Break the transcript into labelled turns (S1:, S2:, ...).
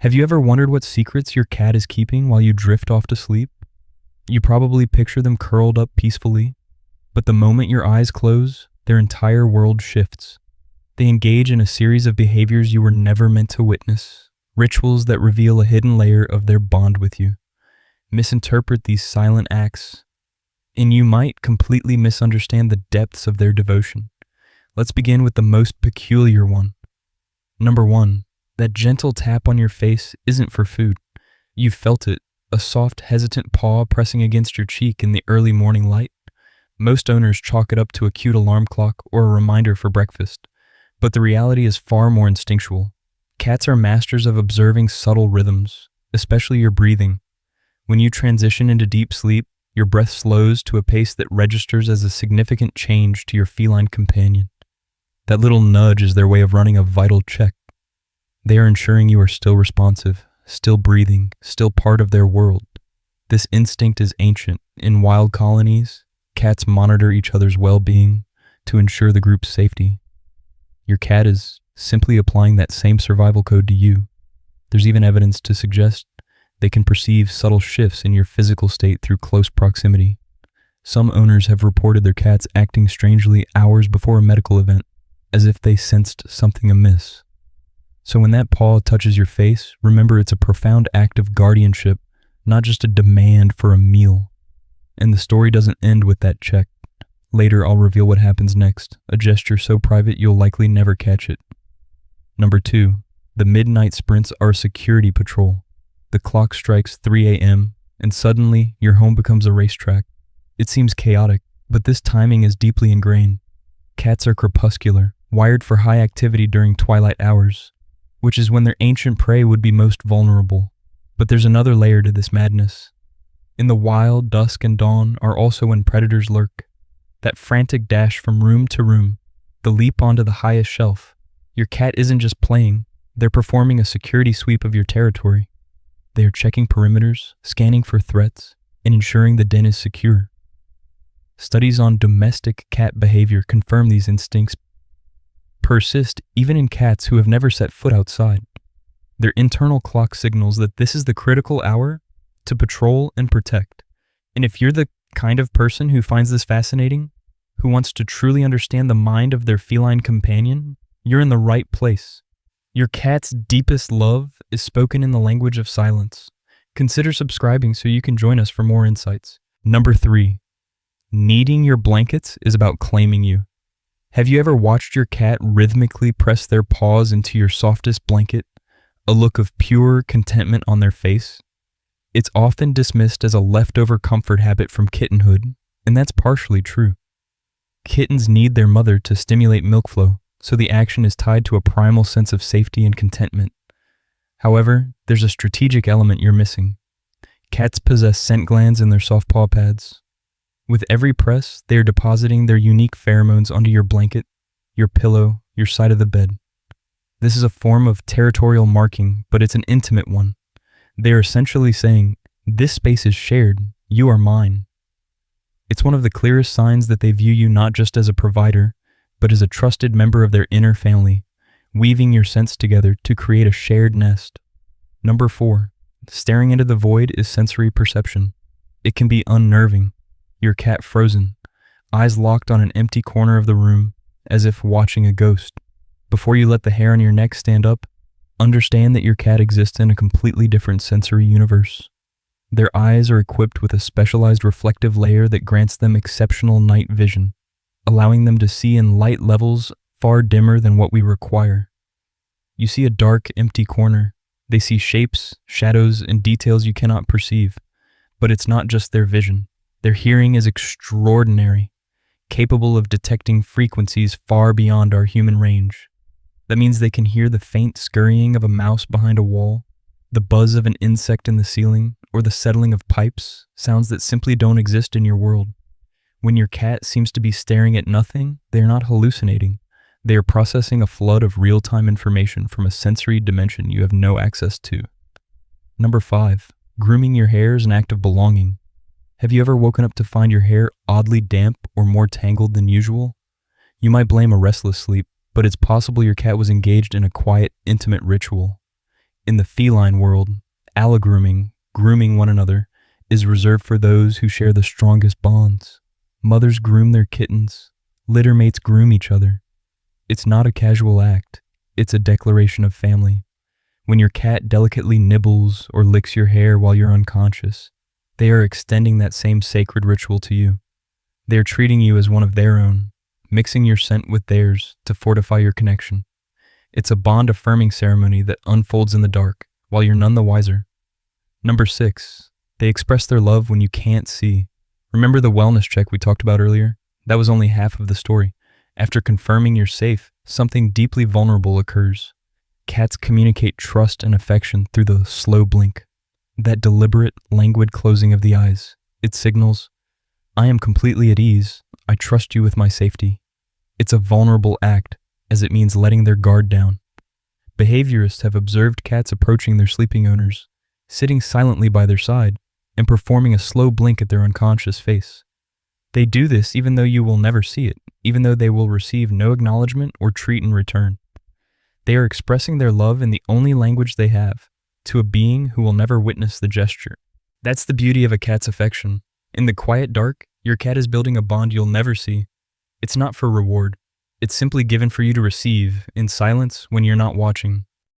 S1: Have you ever wondered what secrets your cat is keeping while you drift off to sleep? You probably picture them curled up peacefully, but the moment your eyes close, their entire world shifts. They engage in a series of behaviors you were never meant to witness, rituals that reveal a hidden layer of their bond with you. Misinterpret these silent acts, and you might completely misunderstand the depths of their devotion. Let's begin with the most peculiar one. Number 1, that gentle tap on your face isn't for food. You've felt it, a soft, hesitant paw pressing against your cheek in the early morning light. Most owners chalk it up to a cute alarm clock or a reminder for breakfast, but the reality is far more instinctual. Cats are masters of observing subtle rhythms, especially your breathing. When you transition into deep sleep, your breath slows to a pace that registers as a significant change to your feline companion. That little nudge is their way of running a vital check. They are ensuring you are still responsive, still breathing, still part of their world. This instinct is ancient. In wild colonies, cats monitor each other's well-being to ensure the group's safety. Your cat is simply applying that same survival code to you. There's even evidence to suggest they can perceive subtle shifts in your physical state through close proximity. Some owners have reported their cats acting strangely hours before a medical event, as if they sensed something amiss. So when that paw touches your face, remember it's a profound act of guardianship, not just a demand for a meal. And the story doesn't end with that check. Later, I'll reveal what happens next, a gesture so private you'll likely never catch it. Number 2, the midnight sprints are a security patrol. The clock strikes 3 a.m., and suddenly your home becomes a racetrack. It seems chaotic, but this timing is deeply ingrained. Cats are crepuscular, wired for high activity during twilight hours, which is when their ancient prey would be most vulnerable. But there's another layer to this madness. In the wild, dusk and dawn are also when predators lurk. That frantic dash from room to room, the leap onto the highest shelf. Your cat isn't just playing, they're performing a security sweep of your territory. They are checking perimeters, scanning for threats, and ensuring the den is secure. Studies on domestic cat behavior confirm these instincts persist even in cats who have never set foot outside. Their internal clock signals that this is the critical hour to patrol and protect. And if you're the kind of person who finds this fascinating, who wants to truly understand the mind of their feline companion, you're in the right place. Your cat's deepest love is spoken in the language of silence. Consider subscribing so you can join us for more insights. Number 3, kneading your blankets is about claiming you. Have you ever watched your cat rhythmically press their paws into your softest blanket, a look of pure contentment on their face? It's often dismissed as a leftover comfort habit from kittenhood, and that's partially true. Kittens need their mother to stimulate milk flow, so the action is tied to a primal sense of safety and contentment. However, there's a strategic element you're missing. Cats possess scent glands in their soft paw pads. With every press, they are depositing their unique pheromones onto your blanket, your pillow, your side of the bed. This is a form of territorial marking, but it's an intimate one. They are essentially saying, "This space is shared, you are mine." It's one of the clearest signs that they view you not just as a provider, but as a trusted member of their inner family, weaving your scents together to create a shared nest. Number 4, staring into the void is sensory perception. It can be unnerving. Your cat frozen, eyes locked on an empty corner of the room, as if watching a ghost. Before you let the hair on your neck stand up, understand that your cat exists in a completely different sensory universe. Their eyes are equipped with a specialized reflective layer that grants them exceptional night vision, allowing them to see in light levels far dimmer than what we require. You see a dark, empty corner. They see shapes, shadows, and details you cannot perceive. But it's not just their vision. Their hearing is extraordinary, capable of detecting frequencies far beyond our human range. That means they can hear the faint scurrying of a mouse behind a wall, the buzz of an insect in the ceiling, or the settling of pipes, sounds that simply don't exist in your world. When your cat seems to be staring at nothing, they are not hallucinating. They are processing a flood of real-time information from a sensory dimension you have no access to. Number 5, grooming your hair is an act of belonging. Have you ever woken up to find your hair oddly damp or more tangled than usual? You might blame a restless sleep, but it's possible your cat was engaged in a quiet, intimate ritual. In the feline world, allogrooming, grooming one another, is reserved for those who share the strongest bonds. Mothers groom their kittens, litter mates groom each other. It's not a casual act, it's a declaration of family. When your cat delicately nibbles or licks your hair while you're unconscious, they are extending that same sacred ritual to you. They are treating you as one of their own, mixing your scent with theirs to fortify your connection. It's a bond-affirming ceremony that unfolds in the dark, while you're none the wiser. Number 6, they express their love when you can't see. Remember the wellness check we talked about earlier? That was only half of the story. After confirming you're safe, something deeply vulnerable occurs. Cats communicate trust and affection through the slow blink. That deliberate, languid closing of the eyes. It signals, I am completely at ease. I trust you with my safety. It's a vulnerable act, as it means letting their guard down. Behaviorists have observed cats approaching their sleeping owners, sitting silently by their side, and performing a slow blink at their unconscious face. They do this even though you will never see it, even though they will receive no acknowledgement or treat in return. They are expressing their love in the only language they have, to a being who will never witness the gesture. That's the beauty of a cat's affection. In the quiet dark, your cat is building a bond you'll never see. It's not for reward. It's simply given for you to receive, in silence when you're not watching.